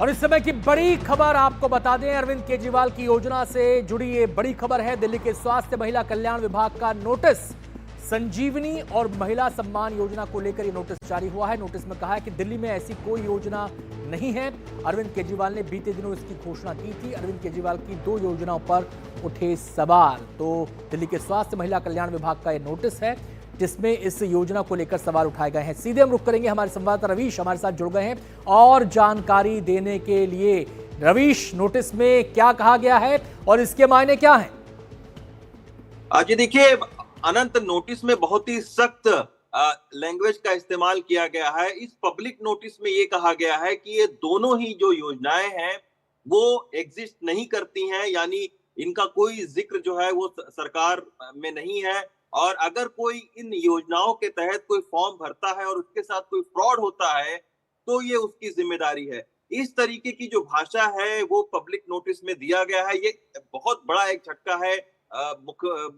और इस समय की बड़ी खबर आपको बता दें, अरविंद केजरीवाल की योजना से जुड़ी ये बड़ी खबर है। दिल्ली के स्वास्थ्य महिला कल्याण विभाग का नोटिस संजीवनी और महिला सम्मान योजना को लेकर ये नोटिस जारी हुआ है। नोटिस में कहा है कि दिल्ली में ऐसी कोई योजना नहीं है। अरविंद केजरीवाल ने बीते दिनों इसकी घोषणा की थी। अरविंद केजरीवाल की 2 योजनाओं पर उठे सवाल। तो दिल्ली के स्वास्थ्य महिला कल्याण विभाग का यह नोटिस है जिसमें इस योजना को लेकर सवाल उठाए गए हैं। सीधे हम रुख करेंगे, हमारे संवाददाता रवीश हमारे साथ जुड़ गए हैं और जानकारी देने के लिए। रवीश, नोटिस में क्या कहा गया है और इसके मायने क्या हैं? जी देखिए अनंत, नोटिस में बहुत ही सख्त लैंग्वेज का इस्तेमाल किया गया है। इस पब्लिक नोटिस में ये कहा गया है कि ये दोनों ही जो योजनाएं हैं वो एग्जिस्ट नहीं करती हैं, यानी इनका कोई जिक्र जो है वो सरकार में नहीं है। और अगर कोई इन योजनाओं के तहत कोई फॉर्म भरता है और उसके साथ कोई फ्रॉड होता है तो ये उसकी जिम्मेदारी है। इस तरीके की जो भाषा है वो पब्लिक नोटिस में दिया गया है। ये बहुत बड़ा एक झटका है मुख्य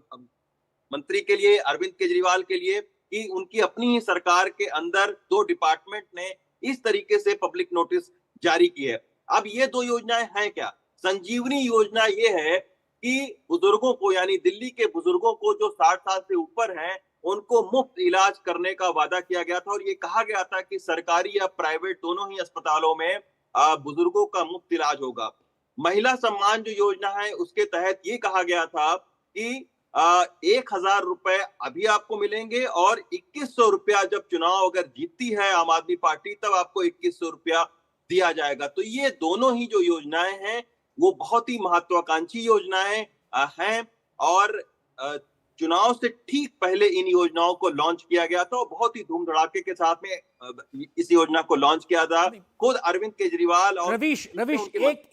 मंत्री के लिए, अरविंद केजरीवाल के लिए, कि उनकी अपनी ही सरकार के अंदर 2 डिपार्टमेंट ने इस तरीके से पब्लिक नोटिस जारी की है। अब ये 2 योजनाएं हैं क्या? संजीवनी योजना ये है कि बुजुर्गों को, यानी दिल्ली के बुजुर्गों को जो 60 साल से ऊपर हैं, उनको मुफ्त इलाज करने का वादा किया गया था और ये कहा गया था कि सरकारी या प्राइवेट दोनों ही अस्पतालों में बुजुर्गों का मुफ्त इलाज होगा। महिला सम्मान जो योजना है उसके तहत ये कहा गया था कि 1,000 रुपए अभी आपको मिलेंगे और 2,100 रुपया जब चुनाव अगर जीतती है आम आदमी पार्टी तब आपको 2,100 रुपया दिया जाएगा। तो ये दोनों ही जो योजनाएं हैं वो बहुत ही महत्वाकांक्षी योजनाएं हैं और चुनाव से ठीक पहले इन योजनाओं को लॉन्च किया गया था और बहुत ही धूम धड़ाके के साथ में इस योजना को लॉन्च किया था। खुद अरविंद केजरीवाल और रवीश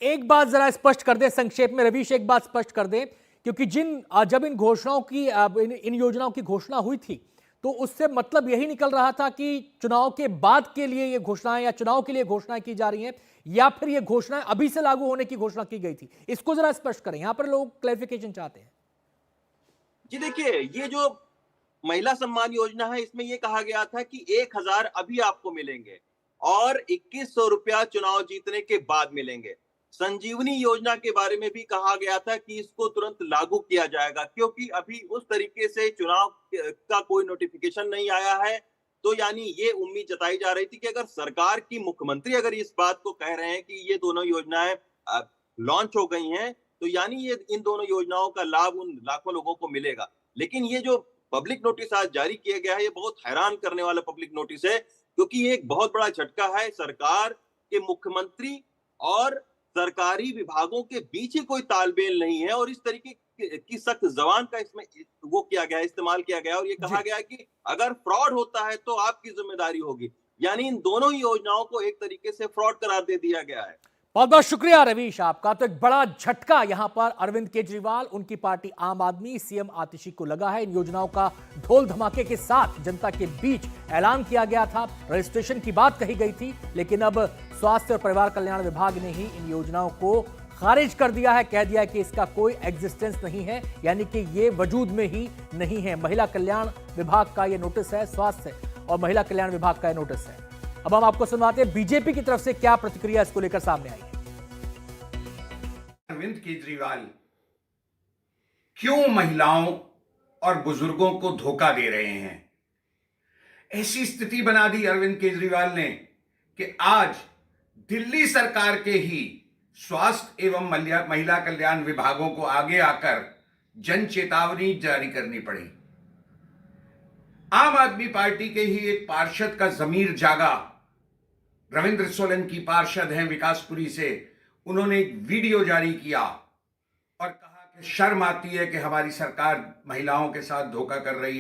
एक बात जरा स्पष्ट कर दें संक्षेप में। रवीश, एक बात स्पष्ट कर दें, क्योंकि जब इन घोषणाओं की इन योजनाओं की घोषणा हुई थी तो उससे मतलब यही निकल रहा था कि चुनाव के बाद के लिए ये घोषणाएं या चुनाव के लिए घोषणाएं की जा रही हैं, या फिर ये घोषणाएं अभी से लागू होने की घोषणा की गई थी। इसको जरा स्पष्ट करें, यहां पर लोग क्लैरिफिकेशन चाहते हैं। जी देखिए, ये जो महिला सम्मान योजना है इसमें ये कहा गया था कि 1,000 अभी आपको मिलेंगे और 2,100 रुपया चुनाव जीतने के बाद मिलेंगे। संजीवनी योजना के बारे में भी कहा गया था कि इसको तुरंत लागू किया जाएगा, क्योंकि अभी उस तरीके से चुनाव का कोई नोटिफिकेशन नहीं आया है। तो यानी ये उम्मीद जताई जा रही थी कि अगर सरकार की मुख्यमंत्री अगर इस बात को कह रहे हैं कि ये दोनों योजनाएं लॉन्च हो गई हैं, तो यानी ये इन दोनों योजनाओं का लाभ उन लाखों लोगों को मिलेगा। लेकिन ये जो पब्लिक नोटिस आज जारी किया गया है ये बहुत हैरान करने वाला पब्लिक नोटिस है, क्योंकि ये एक बहुत बड़ा झटका है। सरकार के मुख्यमंत्री और सरकारी विभागों के बीच ही कोई तालमेल नहीं है और इस तरीके की सख्त जबान का इसमें वो किया गया, इस्तेमाल किया गया और ये कहा गया कि अगर फ्रॉड होता है तो आपकी जिम्मेदारी होगी। यानी इन दोनों ही योजनाओं को एक तरीके से फ्रॉड करार दे दिया गया है। बहुत बहुत शुक्रिया रवीश आपका। तो एक बड़ा झटका यहां पर अरविंद केजरीवाल, उनकी पार्टी आम आदमी, सीएम आतिशी को लगा है। इन योजनाओं का ढोल धमाके के साथ जनता के बीच ऐलान किया गया था, रजिस्ट्रेशन की बात कही गई थी, लेकिन अब स्वास्थ्य और परिवार कल्याण विभाग ने ही इन योजनाओं को खारिज कर दिया है, कह दिया है कि इसका कोई एग्जिस्टेंस नहीं है, यानी कि ये वजूद में ही नहीं है। महिला कल्याण विभाग का यह नोटिस है, स्वास्थ्य और महिला कल्याण विभाग का यह नोटिस है। अब हम आपको सुनवाते हैं बीजेपी की तरफ से क्या प्रतिक्रिया इसको लेकर सामने आई है। अरविंद केजरीवाल क्यों महिलाओं और बुजुर्गों को धोखा दे रहे हैं? ऐसी स्थिति बना दी अरविंद केजरीवाल ने कि आज दिल्ली सरकार के ही स्वास्थ्य एवं महिला कल्याण विभागों को आगे आकर जन चेतावनी जारी करनी पड़ी। आम आदमी पार्टी के ही एक पार्षद का जमीर जागा। रविंद्र सोलंकी पार्षद हैं विकासपुरी से, उन्होंने एक वीडियो जारी किया और कहा कि शर्म आती है कि हमारी सरकार महिलाओं के साथ धोखा कर रही है।